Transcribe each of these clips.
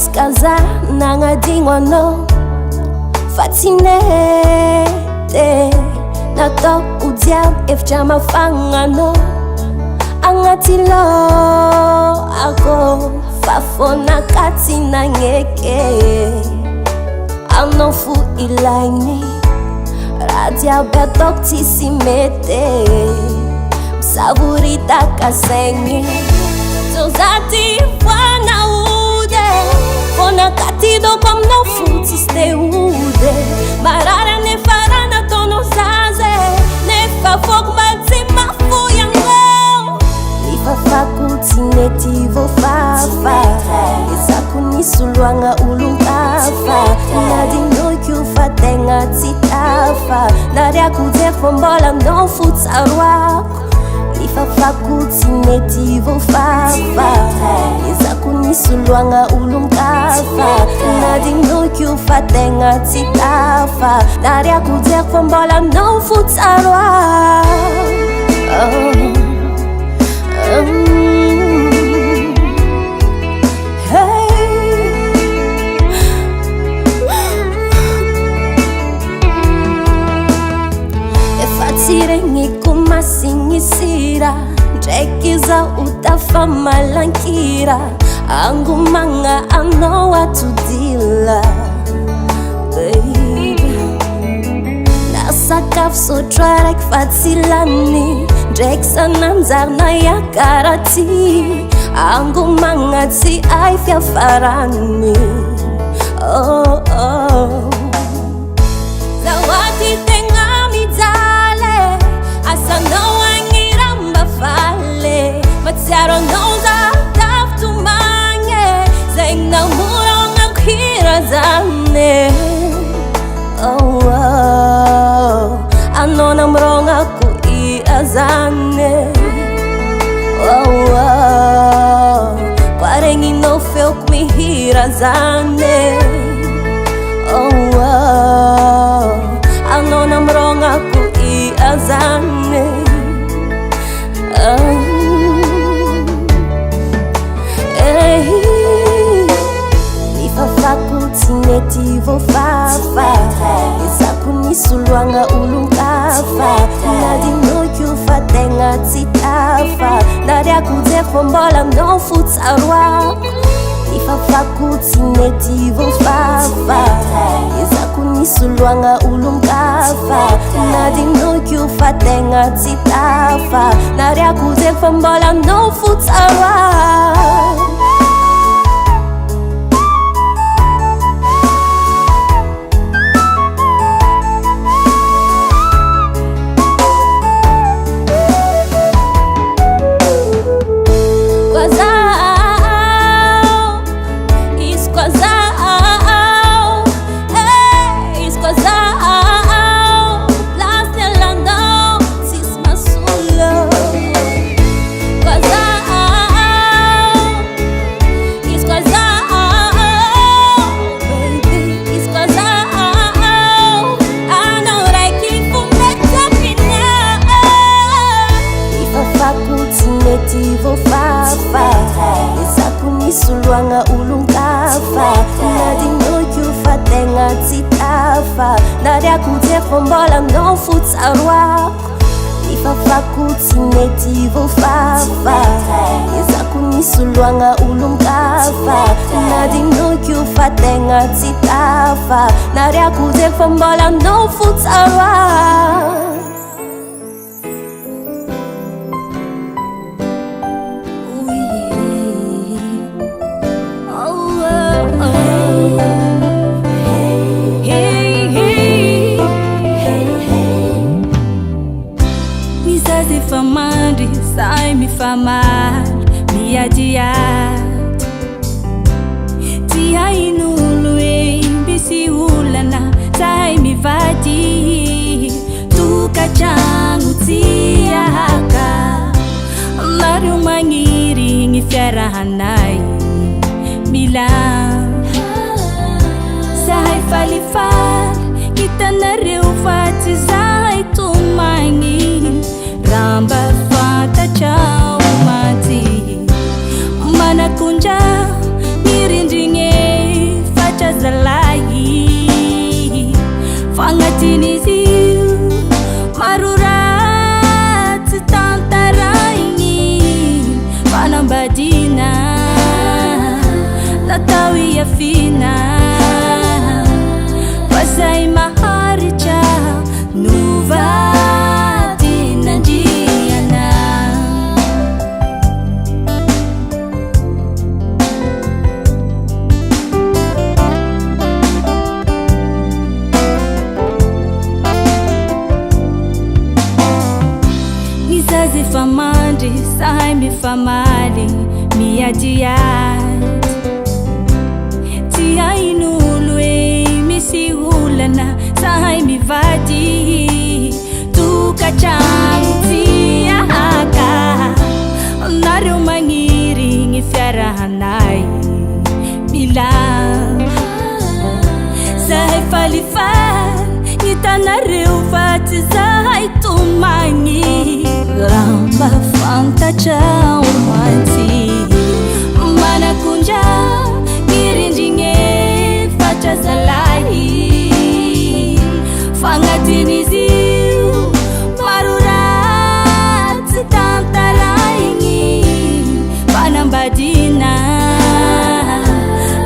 kaza nagnadignoanao fa tsy nety natao ho diaby efitra mafagnanao agnaty lohako fa fonaka tsy nagneky anao fo ilaigny raha jiaby ataoko tsisy mety misavory takasaigny zozaty voanaude fonaka ty doko aminao fo tsisy te ode marary nefa raha nataonao zaze nefa foko mba tsy mafoy anao nifafako tsy nety voafafa ezako nisoloagna olon-kafa nadinoiko fa tegna tsy tafa nariako jery fa mbola aminao fo tsaroako nifafako tsy nety voafafa ezako nisoloagna olon-kafa nadinoiko fa tegna tsy tafa nariako jery fa mbola aminao fo tsaroako Sireniko masingisira ndraiky zaho tafa malankira angomagna anao atodila nasakafo sotro araiky fa tsy lany ndraiky sananjarina iakaraty angomagna tsy ay fiafarany zawaty tegna asanao agniramba fale matsiaro anao za taftomagny zegny namoragna hira zane anao namorognako ira zane kwaregninao feoko mihira zane anao namorognako azane nifafako tsy nety voafafa ezako nisoloagna olon-kafa nadinoiko fa tegna tsy tafa nariako jery fa mbola aminao fo tsaroako nifafako tsy nety voafafa ezako nisoloagna olon-kafa nadinoiko fa tegna tsy tafa nariako jery fa mbola aminao fo tsaroako voafafa ezako nisoloagna olon-kafa nadinoiko fa tegna tsy tafa nariako jery fa mbola aminao fo tsaroako nifafako tsy nety voafafa ezako nisoloagna olon-kafa nadinoiko fa tegna tsy tafa nariako jery fa mbola aminao fo tsaroako famandry sai mifamaly miadiady ty hain'olo e mbisy olana sai mivady Fagnatinizy io maro raha tsy tantaraigny, fanambadiana natao hiafiana, fa zay maharitra novadin'Andriana. Ny zaza efa mandry, sahay mifamaly miadiady, tsy hain'olo hoe misy olana, sahay mivady tokantrano tsy ahaka. Nareo magniry gny fiarahanay mila, zahay falifaly hitanareo fa tsy zahay tomagny, ramba fantatra hoantsy manakondra mirindrigny fatra zalahy. Fagnatinizy io maro raha tsy tantaraigny, fanambadiana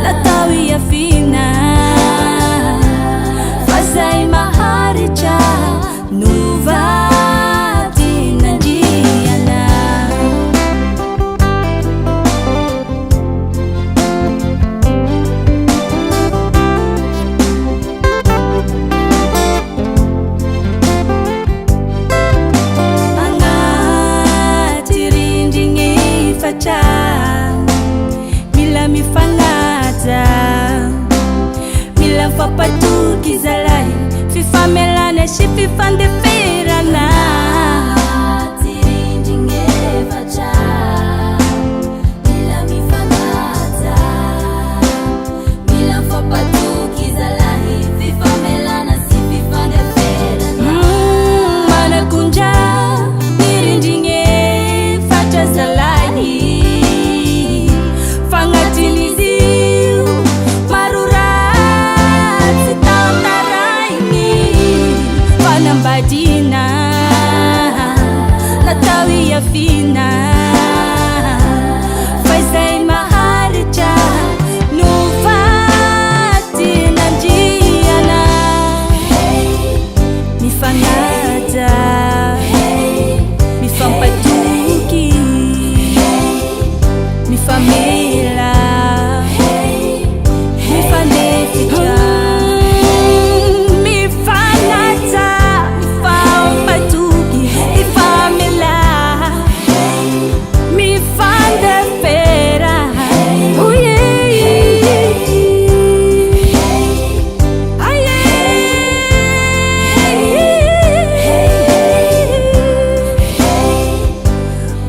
natao hiafiana, fa zay maharitra novadin'Andriana. Agnaty rindrigny fatra mila mifagnaja, mila mifampatoky zalahy, fifamelana sy fifandeferana. Agnaty rindrigny fatra mila mifagnaja, mila mifampatoky zalahy, fifamelana sy fifandeferana. Manakondra mirindrigny fatra zalahy, fagnatinizy io maro raha tsy tantaraigny, fanambadiana natao hiafiana, fa zay maharitra novadin'Andriana. Mifagnaja, mifampatoky, mifamela, mifandefitra. Mifagnaja, mifampatoky, mifamela, mifandefera. Oh yeah. Ah yeah.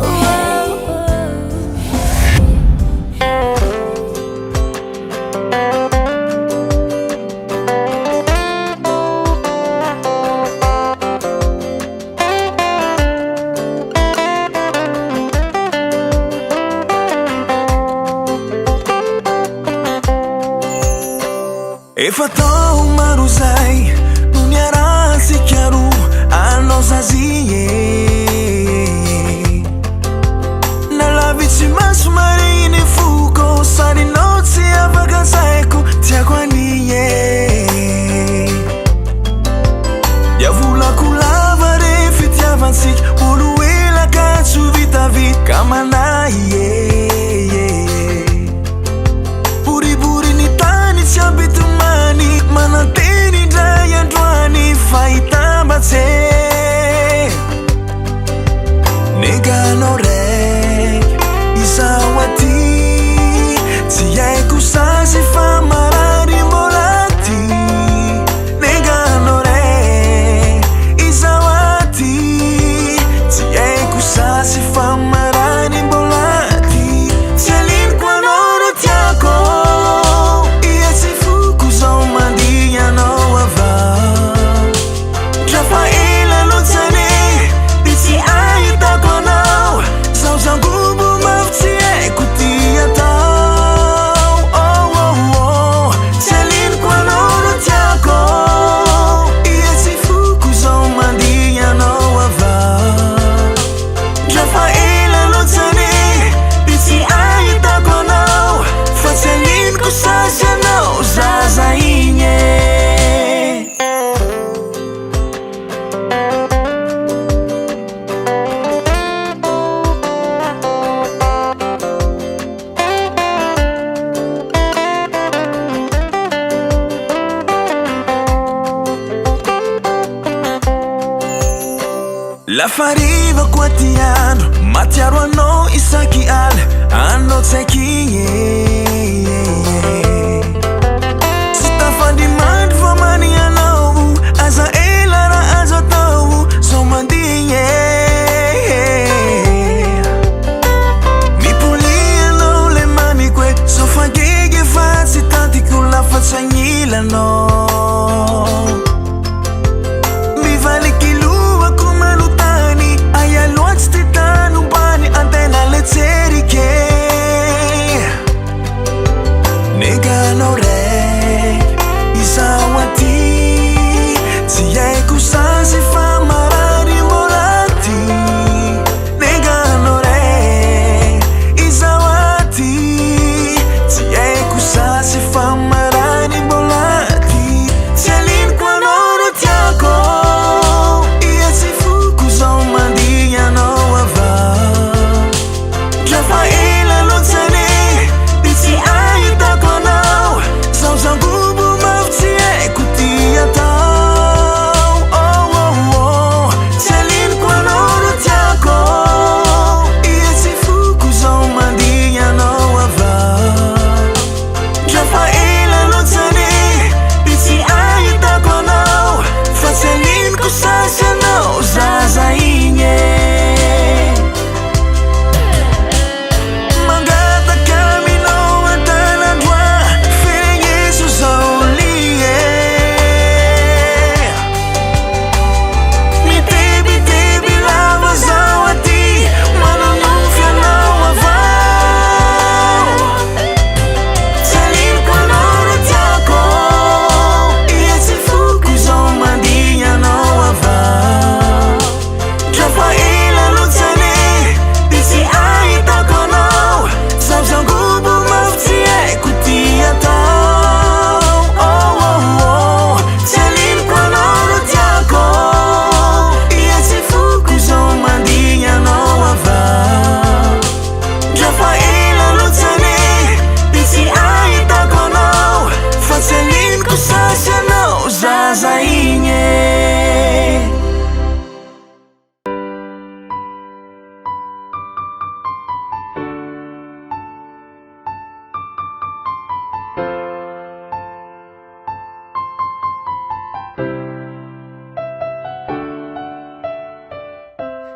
Oh. Efa tao maro zay no niarahantsika roa anao zazie, nalavitsy maso mariny foko, sarinao tsy afaka saiko tiako anigny. Diavolako lava re fitiavantsika, olo elaka tsy ho vitavita ka manahy. Buriburi ni tany tsy ambitomany, mananteny indray androany fahitambatse. Neganao raiky izao aty, tsy Lafariva quotidiano, ma ti arruinò isaki al anno tseki. Sita fandi man for money anawu, aza elara aza tawu, so mandiye. Mi pulia no le mani que, so fagege fazi tanti con la faccia gnila no.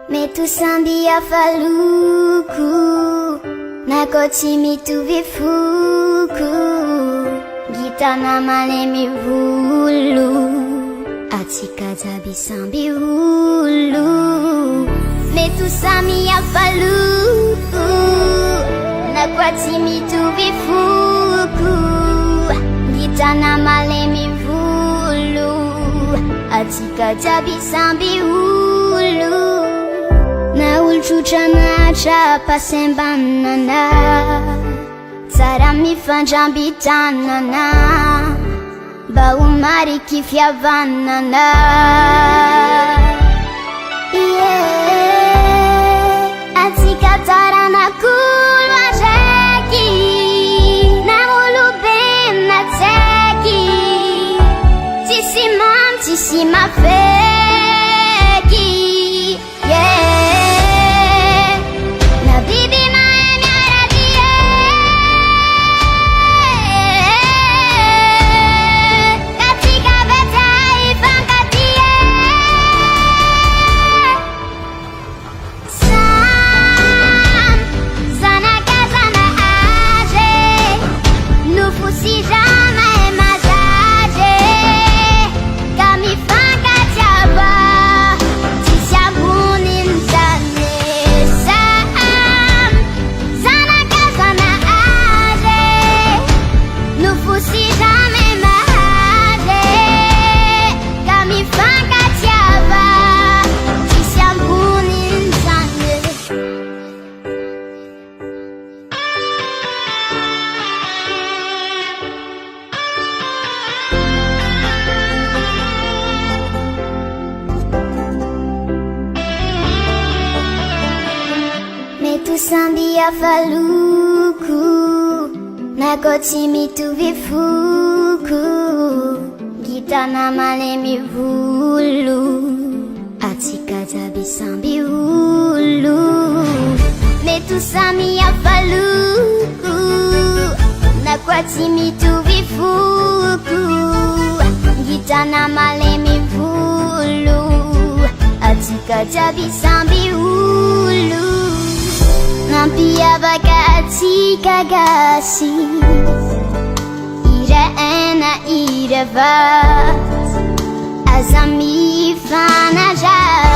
Metusambia faluku nakoti mituve fuku gitana mane mivulu atika zabi sambi hulu. Metusambia faluku nakoti mituve fuku gitana mane mivulu atika zabi sambi hulu. Na ulchuchana chapa sembanana tsara mifandrambitranana mba umariky fiavanana. Atsika tsara nakolo adraky namolobe natseky tsisy mamy tsisy mafeky. Metusambia faluku nakoti mituve fuku gitana mane mivulu atika zabi samby olo mety samy afalo na koa tsy mitovy foko ngitana malemy volo atsika jiaby samby olo nampiavaka atsika gasy iraina irava aza mifanaja